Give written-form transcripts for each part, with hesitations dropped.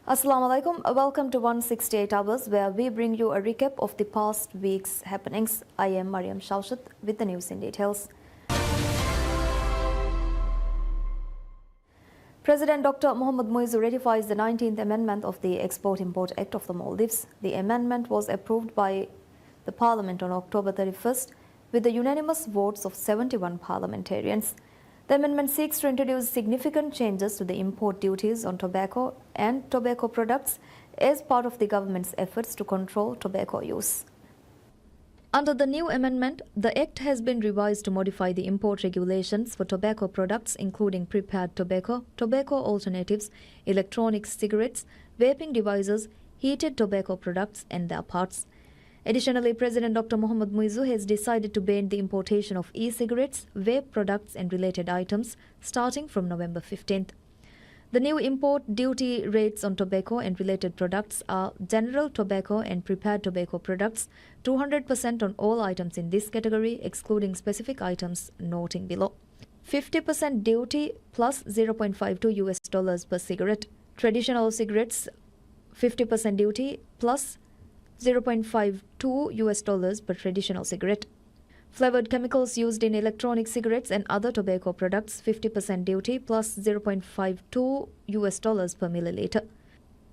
Assalamu alaikum. Welcome to 168 Hours, where we bring you a recap of the past week's happenings. I am Mariam Shaushat with the news in details. President Dr. Mohammad Muizzu ratifies the 19th Amendment of the Export-Import Act of the Maldives. The amendment was approved by the Parliament on October 31st with the unanimous votes of 71 parliamentarians. The amendment seeks to introduce significant changes to the import duties on tobacco and tobacco products as part of the government's efforts to control tobacco use. Under the new amendment, the Act has been revised to modify the import regulations for tobacco products including prepared tobacco, tobacco alternatives, electronic cigarettes, vaping devices, heated tobacco products and their parts. Additionally, President Dr. Mohammad Muizzu has decided to ban the importation of e-cigarettes, vape products and related items starting from November 15th. The new import duty rates on tobacco and related products are general tobacco and prepared tobacco products, 200% on all items in this category, excluding specific items noting below. 50% duty plus $0.52 per cigarette. Traditional cigarettes, 50% duty plus $0.52 per traditional cigarette. Flavored chemicals used in electronic cigarettes and other tobacco products, 50% duty plus $0.52 per milliliter.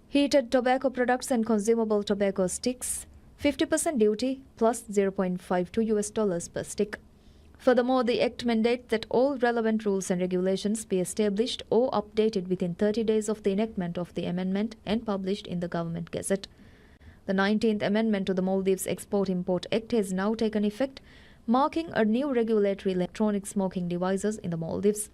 Heated tobacco products and consumable tobacco sticks, 50% duty plus $0.52 per stick. Furthermore, the Act mandates that all relevant rules and regulations be established or updated within 30 days of the enactment of the amendment and published in the Government Gazette. The 19th Amendment to the Maldives Export-Import Act has now taken effect, marking a new regulatory electronic smoking devices in the Maldives.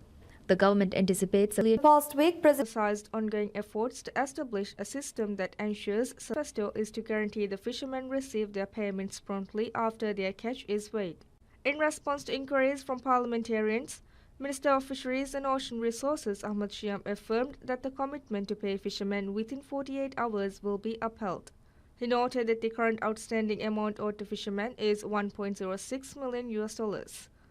The government anticipates past week emphasized ongoing efforts to establish a system that ensures successful is to guarantee the fishermen receive their payments promptly after their catch is weighed. In response to inquiries from parliamentarians, Minister of Fisheries and Ocean Resources Ahmad Shyam affirmed that the commitment to pay fishermen within 48 hours will be upheld. He noted that the current outstanding amount owed to fishermen is $1.06 million.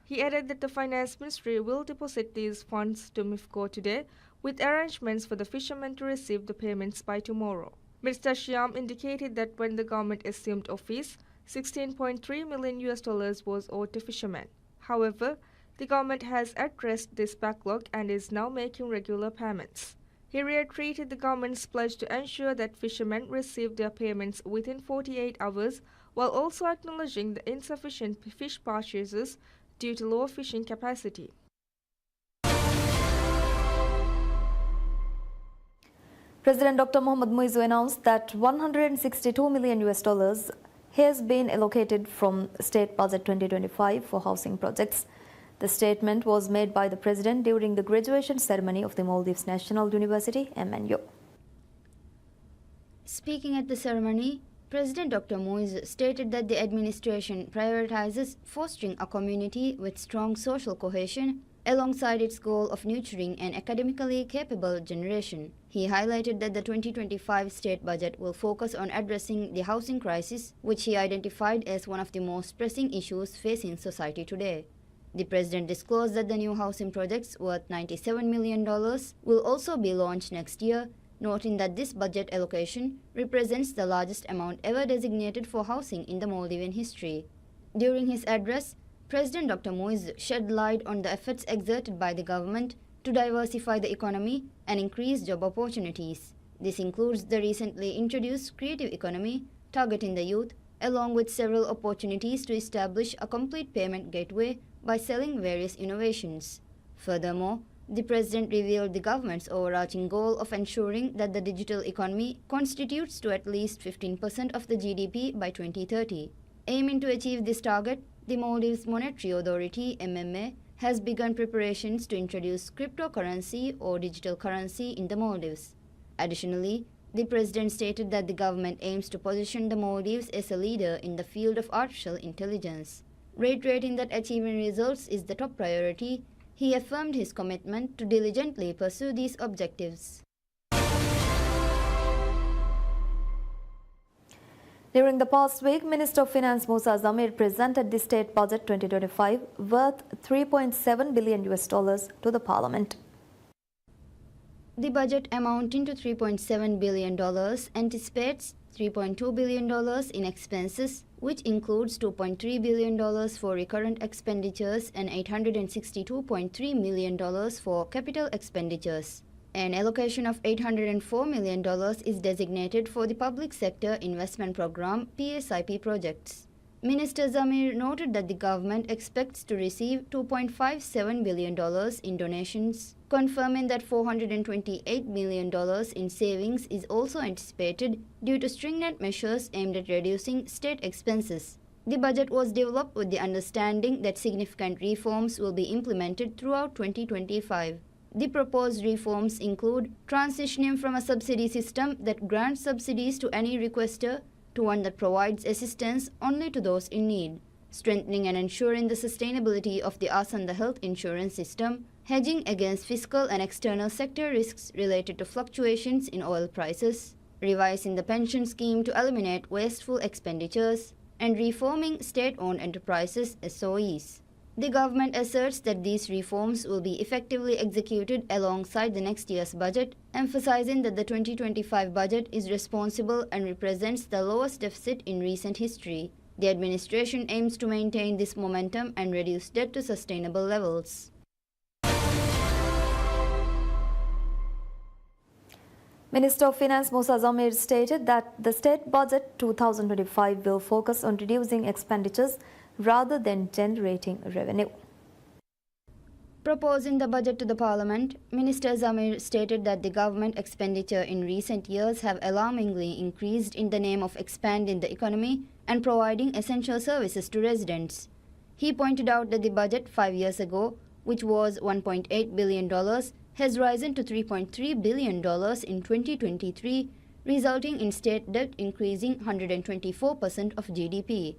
He added that the Finance Ministry will deposit these funds to MIFCO today, with arrangements for the fishermen to receive the payments by tomorrow. Mr. Shyam indicated that when the government assumed office, $16.3 million was owed to fishermen. However, the government has addressed this backlog and is now making regular payments. He reiterated the government's pledge to ensure that fishermen receive their payments within 48 hours, while also acknowledging the insufficient fish purchases due to low fishing capacity. President Dr. Mohammad Muizzu announced that $162 million has been allocated from State Budget 2025 for housing projects. The statement was made by the President during the graduation ceremony of the Maldives National University, PSMNEWS. Speaking at the ceremony, President Dr. Muizzu stated that the administration prioritizes fostering a community with strong social cohesion alongside its goal of nurturing an academically capable generation. He highlighted that the 2025 state budget will focus on addressing the housing crisis, which he identified as one of the most pressing issues facing society today. The President disclosed that the new housing projects worth $97 million will also be launched next year, noting that this budget allocation represents the largest amount ever designated for housing in the Maldivian history. During his address, President Dr. Muizzu shed light on the efforts exerted by the government to diversify the economy and increase job opportunities. This includes the recently introduced creative economy targeting the youth, along with several opportunities to establish a complete payment gateway by selling various innovations. Furthermore, the President revealed the government's overarching goal of ensuring that the digital economy constitutes to at least 15% of the GDP by 2030. Aiming to achieve this target, the Maldives Monetary Authority (MMA) has begun preparations to introduce cryptocurrency or digital currency in the Maldives. Additionally, the President stated that the government aims to position the Maldives as a leader in the field of artificial intelligence. Reiterating that achieving results is the top priority, he affirmed his commitment to diligently pursue these objectives. During the past week, Minister of Finance Musa Zamir presented the State Budget 2025 worth $3.7 billion to the Parliament. The budget amounting to $3.7 billion anticipates $3.2 billion in expenses, which includes $2.3 billion for recurrent expenditures and $862.3 million for capital expenditures. An allocation of $804 million is designated for the Public Sector Investment Program (PSIP) projects. Minister Zamir noted that the government expects to receive $2.57 billion in donations, confirming that $428 million in savings is also anticipated due to stringent measures aimed at reducing state expenses. The budget was developed with the understanding that significant reforms will be implemented throughout 2025. The proposed reforms include transitioning from a subsidy system that grants subsidies to any requester to one that provides assistance only to those in need, strengthening and ensuring the sustainability of the Asanda health insurance system, hedging against fiscal and external sector risks related to fluctuations in oil prices, revising the pension scheme to eliminate wasteful expenditures, and reforming state-owned enterprises (SOEs). The government asserts that these reforms will be effectively executed alongside the next year's budget, emphasizing that the 2025 budget is responsible and represents the lowest deficit in recent history. The administration aims to maintain this momentum and reduce debt to sustainable levels. Minister of Finance Musa Zamir stated that the state budget 2025 will focus on reducing expenditures rather than generating revenue. Proposing the budget to the parliament, Minister Zamir stated that the government expenditure in recent years have alarmingly increased in the name of expanding the economy and providing essential services to residents. He pointed out that the budget 5 years ago, which was $1.8 billion, has risen to $3.3 billion in 2023, resulting in state debt increasing 124% of GDP.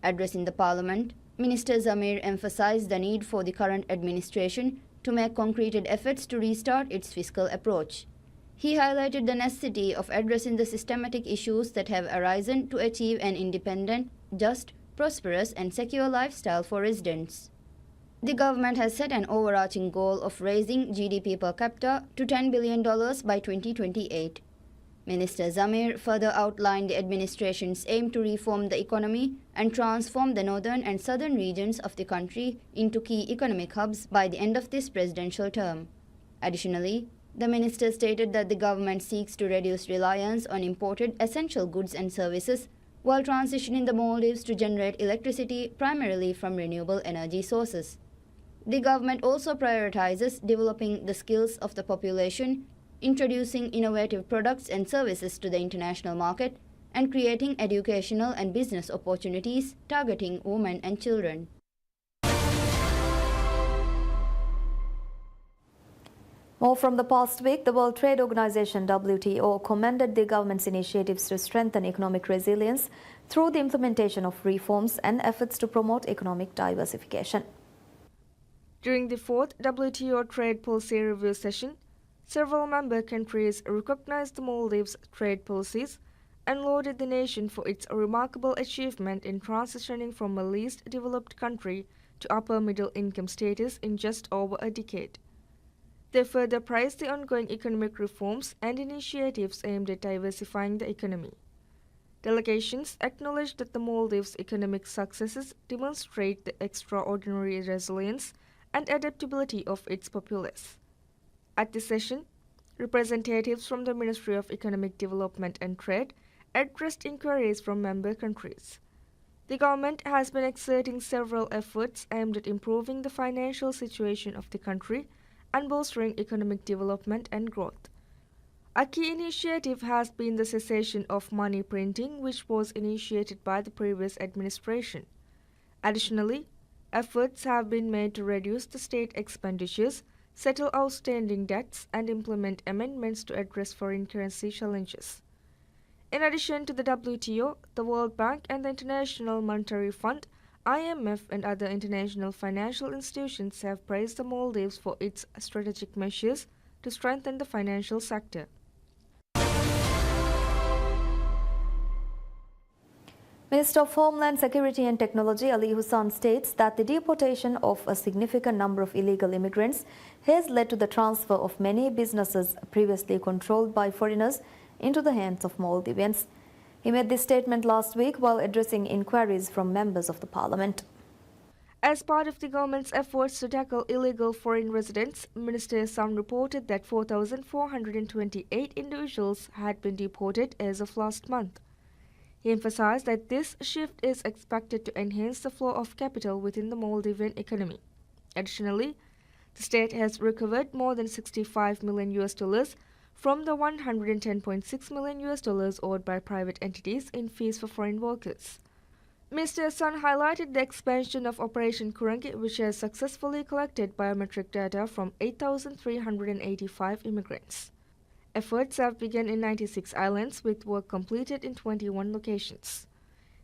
Addressing the parliament, Minister Zamir emphasized the need for the current administration to make concreted efforts to restart its fiscal approach. He highlighted the necessity of addressing the systematic issues that have arisen to achieve an independent, just, prosperous and secure lifestyle for residents. The government has set an overarching goal of raising GDP per capita to $10 billion by 2028. Minister Zamir further outlined the administration's aim to reform the economy and transform the northern and southern regions of the country into key economic hubs by the end of this presidential term. Additionally, the minister stated that the government seeks to reduce reliance on imported essential goods and services while transitioning the Maldives to generate electricity primarily from renewable energy sources. The government also prioritizes developing the skills of the population, introducing innovative products and services to the international market, and creating educational and business opportunities targeting women and children. More from the past week, the World Trade Organization WTO commended the government's initiatives to strengthen economic resilience through the implementation of reforms and efforts to promote economic diversification. During the fourth WTO Trade Policy Review session, several member countries recognized the Maldives' trade policies and lauded the nation for its remarkable achievement in transitioning from a least developed country to upper middle income status in just over a decade. They further praised the ongoing economic reforms and initiatives aimed at diversifying the economy. Delegations acknowledged that the Maldives' economic successes demonstrate the extraordinary resilience and adaptability of its populace. At the session, representatives from the Ministry of Economic Development and Trade addressed inquiries from member countries. The government has been exerting several efforts aimed at improving the financial situation of the country and bolstering economic development and growth. A key initiative has been the cessation of money printing, which was initiated by the previous administration. Additionally, efforts have been made to reduce the state expenditures, settle outstanding debts, and implement amendments to address foreign currency challenges. In addition to the WTO, the World Bank and the International Monetary Fund, IMF, and other international financial institutions have praised the Maldives for its strategic measures to strengthen the financial sector. Minister of Homeland Security and Technology Ali Hussain states that the deportation of a significant number of illegal immigrants has led to the transfer of many businesses previously controlled by foreigners into the hands of Maldivians. He made this statement last week while addressing inquiries from members of the parliament. As part of the government's efforts to tackle illegal foreign residents, Minister Hussain reported that 4,428 individuals had been deported as of last month. He emphasized that this shift is expected to enhance the flow of capital within the Maldivian economy. Additionally, the state has recovered more than $65 million from the $110.6 million owed by private entities in fees for foreign workers. Mr. Hussain highlighted the expansion of Operation Kurangi, which has successfully collected biometric data from 8,385 immigrants. Efforts have begun in 96 islands, with work completed in 21 locations.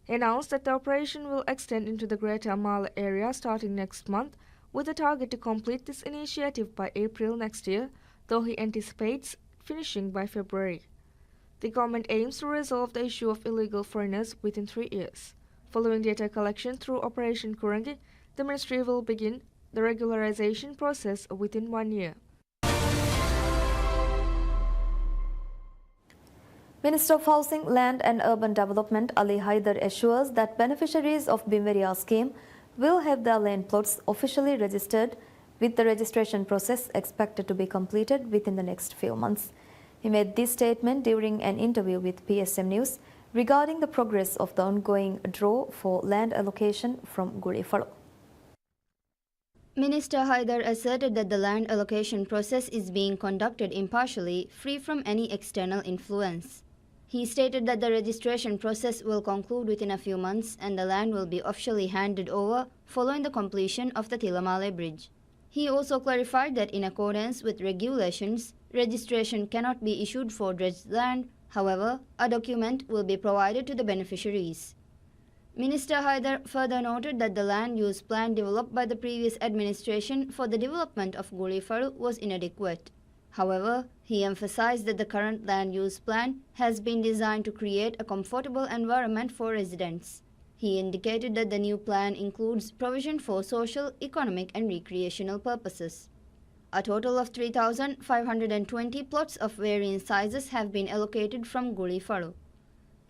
He announced that the operation will extend into the Greater Mala area starting next month, with a target to complete this initiative by April next year, though he anticipates finishing by February. The government aims to resolve the issue of illegal foreigners within 3 years. Following data collection through Operation Kurangi, the ministry will begin the regularization process within 1 year. Minister of Housing, Land and Urban Development Ali Haidar assures that beneficiaries of Bimberia scheme will have their land plots officially registered, with the registration process expected to be completed within the next few months. He made this statement during an interview with PSMNEWS regarding the progress of the ongoing draw for land allocation from Gurifalo. Minister Haidar asserted that the land allocation process is being conducted impartially, free from any external influence. He stated that the registration process will conclude within a few months and the land will be officially handed over following the completion of the Tilamale Bridge. He also clarified that in accordance with regulations, registration cannot be issued for dredged land. However, a document will be provided to the beneficiaries. Minister Haidar further noted that the land use plan developed by the previous administration for the development of Gullifaru was inadequate. However, he emphasized that the current land use plan has been designed to create a comfortable environment for residents. He indicated that the new plan includes provision for social, economic and recreational purposes. A total of 3,520 plots of varying sizes have been allocated from Gullifaru.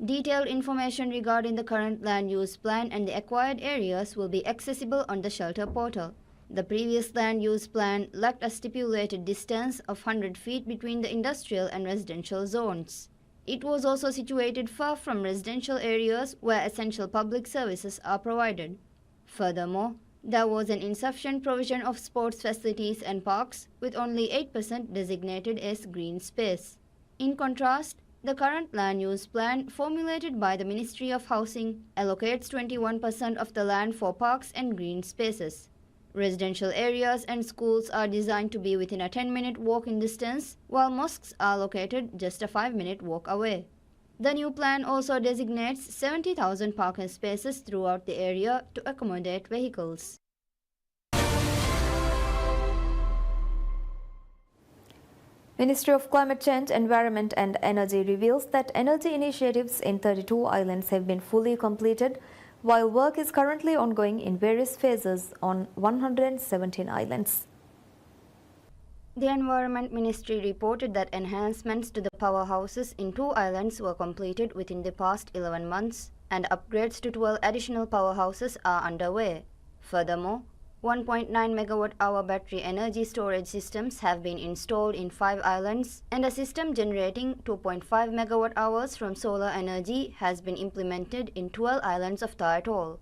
Detailed information regarding the current land use plan and the acquired areas will be accessible on the shelter portal. The previous land use plan lacked a stipulated distance of 100 feet between the industrial and residential zones. It was also situated far from residential areas where essential public services are provided. Furthermore, there was an insufficient provision of sports facilities and parks, with only 8% designated as green space. In contrast, the current land use plan formulated by the Ministry of Housing allocates 21% of the land for parks and green spaces. Residential areas and schools are designed to be within a 10-minute walking distance, while mosques are located just a 5-minute walk away. The new plan also designates 70,000 parking spaces throughout the area to accommodate vehicles. Ministry of Climate Change, Environment and Energy reveals that energy initiatives in 32 islands have been fully completed, while work is currently ongoing in various phases on 117 islands. The Environment Ministry reported that enhancements to the powerhouses in 2 islands were completed within the past 11 months, and upgrades to 12 additional powerhouses are underway. Furthermore, 1.9 megawatt-hour battery energy storage systems have been installed in 5 islands, and a system generating 2.5 megawatt-hours from solar energy has been implemented in 12 islands of Thai Atoll.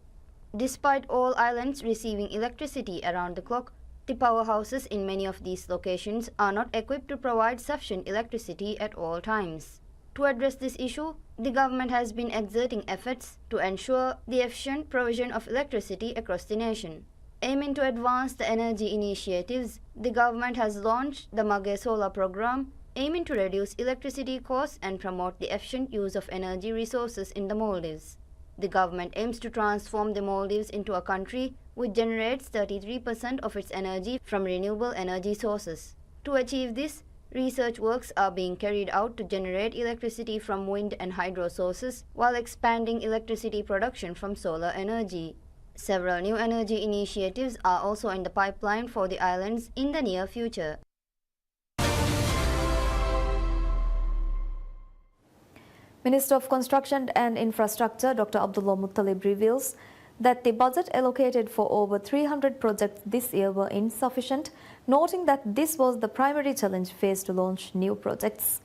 Despite all islands receiving electricity around the clock, the powerhouses in many of these locations are not equipped to provide sufficient electricity at all times. To address this issue, the government has been exerting efforts to ensure the efficient provision of electricity across the nation. Aiming to advance the energy initiatives, the government has launched the Mage Solar program, aiming to reduce electricity costs and promote the efficient use of energy resources in the Maldives. The government aims to transform the Maldives into a country which generates 33% of its energy from renewable energy sources. To achieve this, Research works are being carried out to generate electricity from wind and hydro sources while expanding electricity production from solar energy. Several new energy initiatives are also in the pipeline for the islands in the near future. Minister of Construction and Infrastructure Dr. Abdullah Muttalib reveals that the budget allocated for over 300 projects this year were insufficient, noting that this was the primary challenge faced to launch new projects.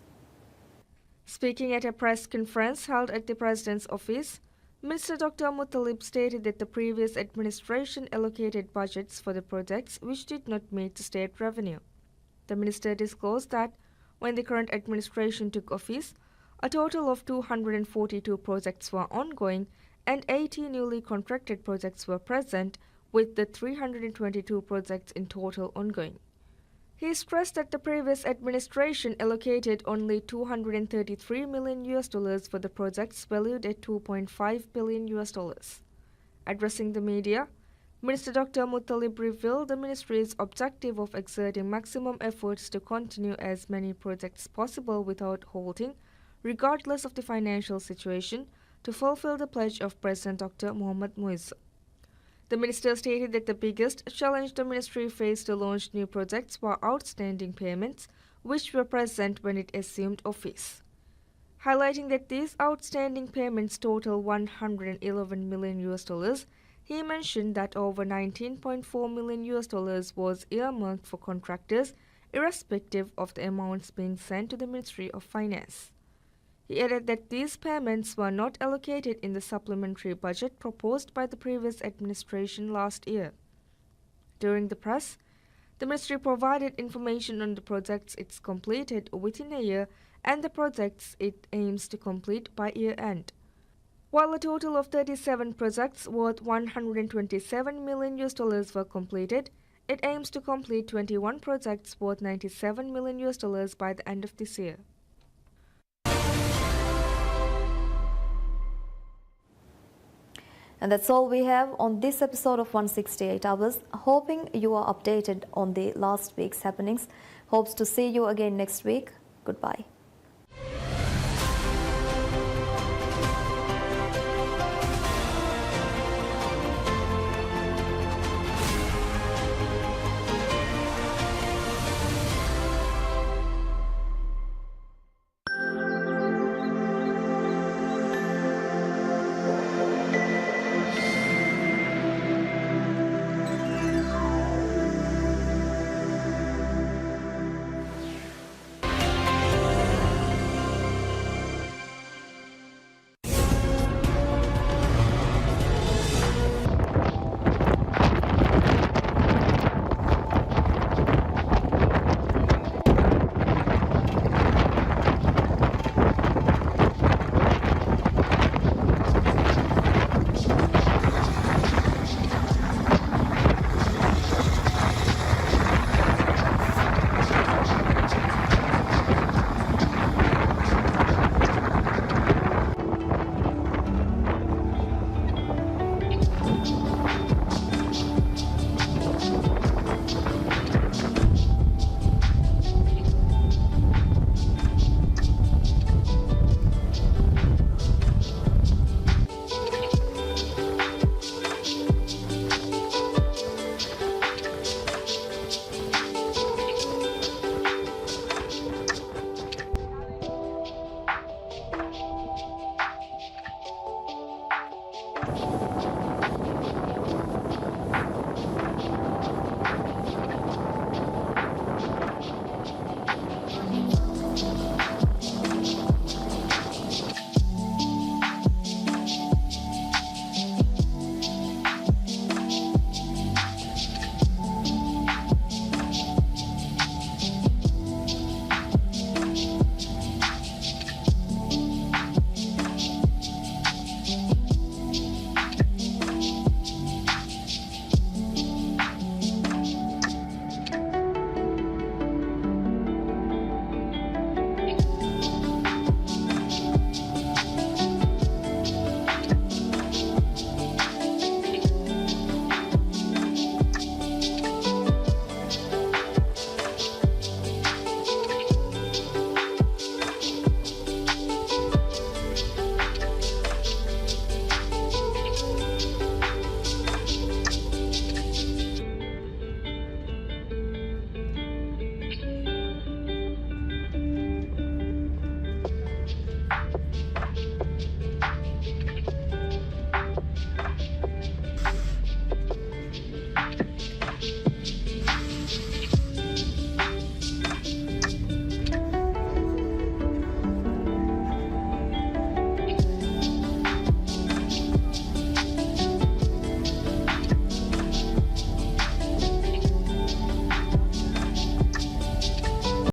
Speaking at a press conference held at the President's office, Minister Dr. Muttalib stated that the previous administration allocated budgets for the projects which did not meet the state revenue. The minister disclosed that when the current administration took office, a total of 242 projects were ongoing and 80 newly contracted projects were present, with the 322 projects in total ongoing. He stressed that the previous administration allocated only $233 million for the projects valued at $2.5 billion. Addressing the media, Minister Dr. Muttalib revealed the ministry's objective of exerting maximum efforts to continue as many projects possible without halting, regardless of the financial situation, to fulfill the pledge of President Dr. Mohammad Moise. The minister stated that the biggest challenge the ministry faced to launch new projects were outstanding payments, which were present when it assumed office. Highlighting that these outstanding payments total $111 million, he mentioned that over $19.4 million was earmarked for contractors, irrespective of the amounts being sent to the Ministry of Finance. He added that these payments were not allocated in the supplementary budget proposed by the previous administration last year. During the press, the ministry provided information on the projects it's completed within a year and the projects it aims to complete by year-end. While a total of 37 projects worth $127 million were completed, it aims to complete 21 projects worth $97 million by the end of this year. And that's all we have on this episode of 168 Hours. Hoping you are updated on the last week's happenings. Hopes to see you again next week. Goodbye.